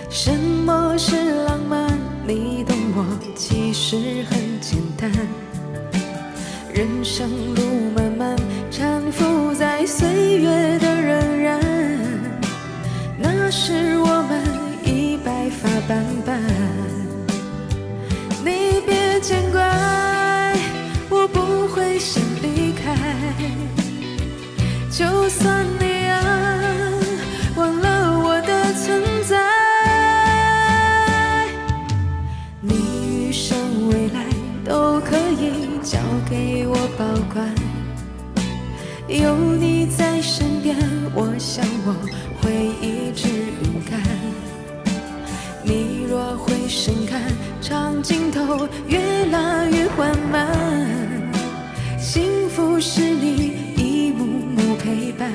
什么是浪漫？你懂我，其实很简单。人生路漫漫，搀扶在岁月的荏苒，那时我们已白发斑斑。你别见怪，我不会先离开。就算你啊忘了我的存在，你余生未来都可以交给我保管。有你在身边，我想我会一直勇敢。你若回身看，长镜头越拉越缓慢，幸福是你一幕幕陪伴。